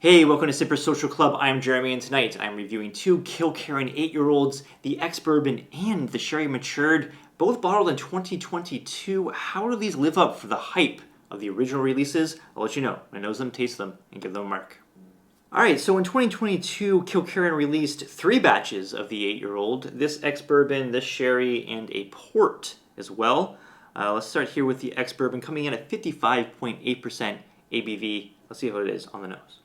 Hey, welcome to Sipper Social Club. I'm Jeremy, and tonight I'm reviewing two Kilkerran 8-year-olds, the Ex-Bourbon and the Sherry Matured, both bottled in 2022. How do these live up for the hype of the original releases? I'll let you know. I nose them, taste them, and give them a mark. Alright, so in 2022, Kilkerran released 3 batches of the 8-year-old, this Ex-Bourbon, this Sherry, and a Port as well. Let's start here with the Ex-Bourbon coming in at 55.8% ABV. Let's see how it is on the nose.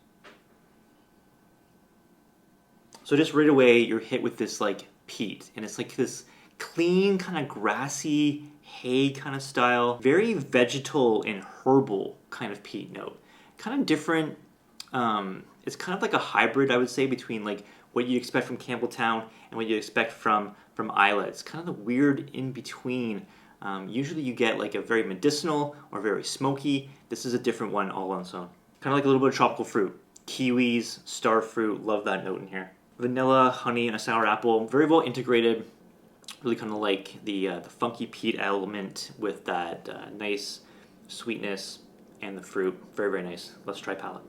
So just right away, you're hit with this like peat, and it's like this clean, kind of grassy, hay kind of style, very vegetal and herbal kind of peat note. Kind of different. It's kind of like a hybrid, I would say, between like what you expect from Campbelltown and what you expect from Isla. It's kind of the weird in between. Usually you get like a very medicinal or very smoky. This is a different one all on its own. Kind of like a little bit of tropical fruit. Kiwis, star fruit, love that note in here. Vanilla, honey, and a sour apple, very well integrated. Really kind of like the funky peat element with that nice sweetness and the fruit. Very, very nice. Let's try palate.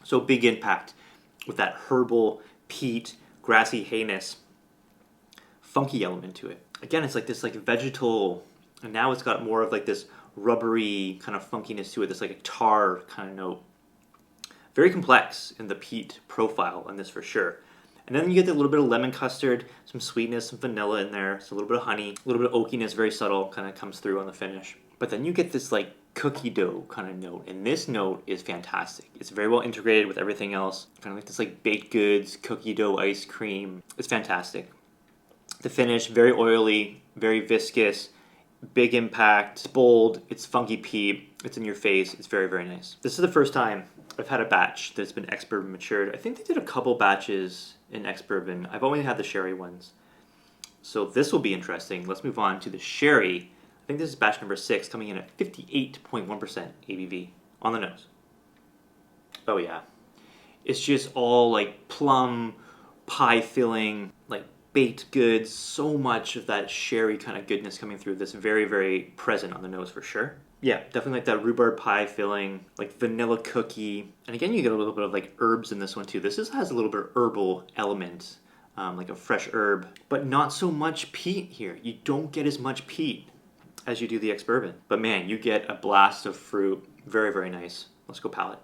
So big impact with that herbal, peat, grassy hayness. Funky element to it. Again, it's like this like vegetal, and now it's got more of like this rubbery kind of funkiness to it, this like a tar kind of note. Very complex in the peat profile on this for sure. And then you get a little bit of lemon custard, some sweetness, some vanilla in there, so a little bit of honey, a little bit of oakiness, very subtle, kind of comes through on the finish. But then you get this like cookie dough kind of note, and this note is fantastic. It's very well integrated with everything else, kind of like this like baked goods, cookie dough ice cream. It's fantastic. The finish, very oily, very viscous, big impact, it's bold, it's funky peat, it's in your face, it's very, very nice. This is the first time I've had a batch that's been Ex-Bourbon matured. I think they did a couple batches in Ex-Bourbon. I've only had the sherry ones. So this will be interesting. Let's move on to the sherry. I think this is batch number 6, coming in at 58.1% ABV on the nose. Oh yeah. It's just all like plum, pie filling, like baked goods, so much of that sherry kind of goodness coming through. This very, very present on the nose for sure. Yeah, definitely like that rhubarb pie filling, like vanilla cookie. And again, you get a little bit of like herbs in this one too. This has a little bit of herbal element, like a fresh herb, but not so much peat here. You don't get as much peat as you do the Ex-Bourbon. But man, you get a blast of fruit. Very, very nice. Let's go palate.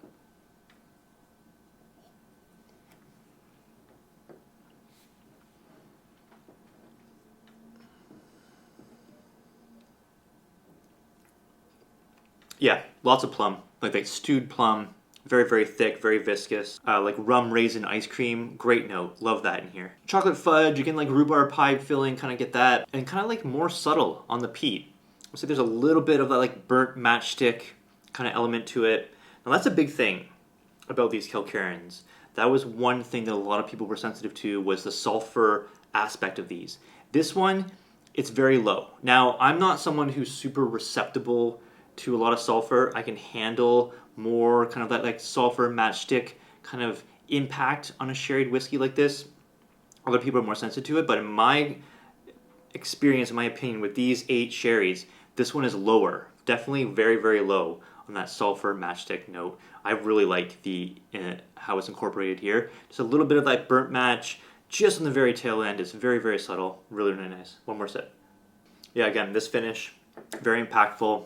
Yeah, lots of plum, like that stewed plum, very, very thick, very viscous, like rum raisin ice cream, great note, love that in here. Chocolate fudge, again like rhubarb pie filling, kind of get that, and kind of like more subtle on the peat. So there's a little bit of that like burnt matchstick kind of element to it. Now that's a big thing about these Kilkerrans. That was one thing that a lot of people were sensitive to, was the sulfur aspect of these. This one, it's very low. Now, I'm not someone who's super receptible to a lot of sulfur. I can handle more kind of that like sulfur matchstick kind of impact on a sherried whiskey like this. Other people are more sensitive to it, but in my experience, in my opinion, with these 8 sherries, this one is lower. Definitely very, very low on that sulfur matchstick note. I really like the how it's incorporated here. Just a little bit of that burnt match just on the very tail end. It's very, very subtle. Really, really nice. One more sip. Yeah, again, this finish, very impactful.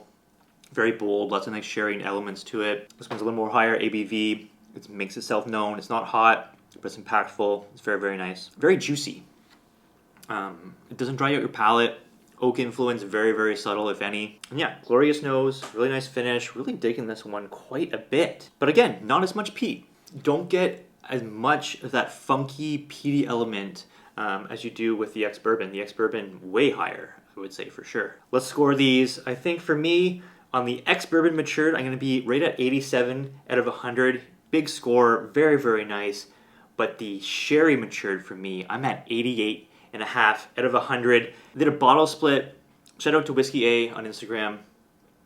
Very bold, lots of nice sherry elements to it. This one's a little more higher ABV. It makes itself known. It's not hot, but it's impactful. It's very, very nice. Very juicy. It doesn't dry out your palate. Oak influence, very, very subtle, if any. And yeah, glorious nose, really nice finish. Really digging this one quite a bit. But again, not as much peat. Don't get as much of that funky, peaty element as you do with the Ex-Bourbon. The Ex-Bourbon, way higher, I would say, for sure. Let's score these. I think for me, on the Ex-Bourbon matured, I'm going to be right at 87 out of 100. Big score, very, very nice. But the sherry matured for me, I'm at 88.5 out of 100. I did a bottle split. Shout out to Whiskey A on Instagram.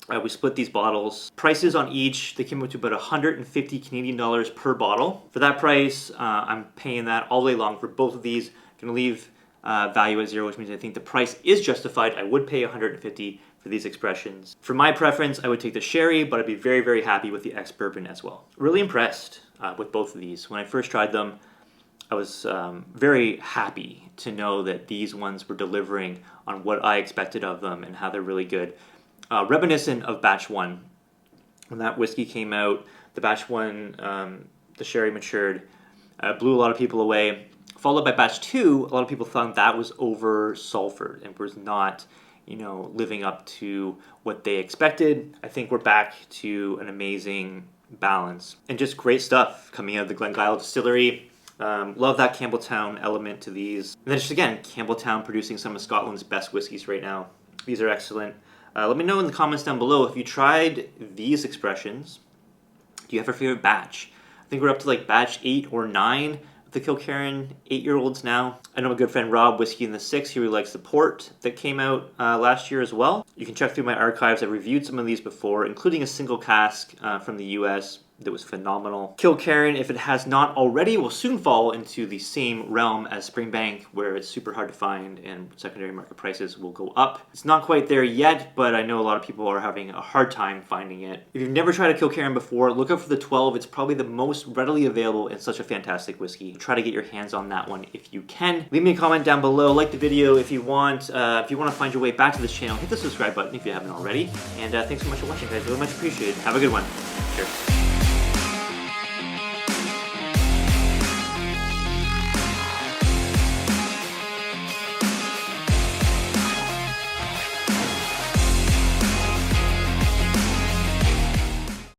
We split these bottles. Prices on each, they came up to about 150 Canadian dollars per bottle. For that price, I'm paying that all day long for both of these. Gonna leave value at 0, which means I think the price is justified. I would pay 150 for these expressions. For my preference, I would take the sherry, but I'd be very, very happy with the Ex-Bourbon as well. Really impressed with both of these. When I first tried them, I was very happy to know that these ones were delivering on what I expected of them and how they're really good. Reminiscent of batch 1. When that whiskey came out, the batch 1, the sherry matured, blew a lot of people away. Followed by batch 2, a lot of people thought that was over sulfured and was not, living up to what they expected. I think we're back to an amazing balance and just great stuff coming out of the Glengyle distillery. Love that Campbelltown element to these. And then just again, Campbelltown producing some of Scotland's best whiskeys right now. These are excellent. Let me know in the comments down below if you tried these expressions. Do you have a favorite batch? I think we're up to like batch 8 or 9 of the Kilkerran 8-year-olds now. I know my good friend Rob, Whiskey in the Six, he really likes the port that came out last year as well. You can check through my archives. I've reviewed some of these before, including a single cask from the US that was phenomenal. Kilkerran, if it has not already, will soon fall into the same realm as Springbank, where it's super hard to find and secondary market prices will go up. It's not quite there yet, but I know a lot of people are having a hard time finding it. If you've never tried a Kilkerran before, look out for the 12. It's probably the most readily available and such a fantastic whiskey. Try to get your hands on that one if you can. Leave me a comment down below. Like the video if you want. If you want to find your way back to this channel, hit the subscribe button if you haven't already. And thanks so much for watching, guys. Really much appreciated. Have a good one. Cheers.